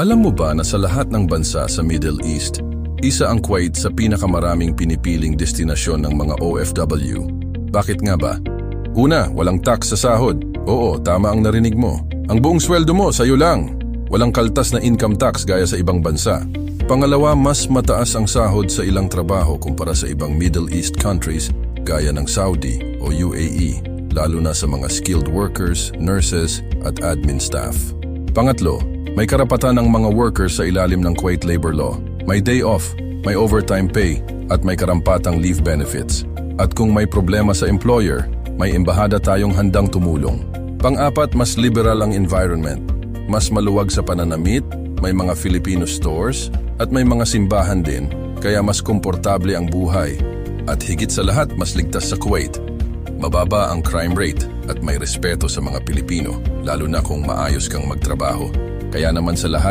Alam mo ba na sa lahat ng bansa sa Middle East, isa ang Kuwait sa pinakamaraming pinipiling destinasyon ng mga OFW? Bakit nga ba? Una, walang tax sa sahod. Oo, tama ang narinig mo. Ang buong sweldo mo sa'yo lang. Walang kaltas na income tax gaya sa ibang bansa. Pangalawa, mas mataas ang sahod sa ilang trabaho kumpara sa ibang Middle East countries gaya ng Saudi o UAE, lalo na sa mga skilled workers, nurses at admin staff. Pangatlo, may karapatan ng mga workers sa ilalim ng Kuwait Labor Law. May day off, may overtime pay, at may karampatang leave benefits. At kung may problema sa employer, may embahada tayong handang tumulong. Pang-apat, mas liberal ang environment. Mas maluwag sa pananamit, may mga Filipino stores, at may mga simbahan din, kaya mas komportable ang buhay. At higit sa lahat, mas ligtas sa Kuwait. Mababa ang crime rate at may respeto sa mga Pilipino, lalo na kung maayos kang magtrabaho. Kaya naman sa lahat,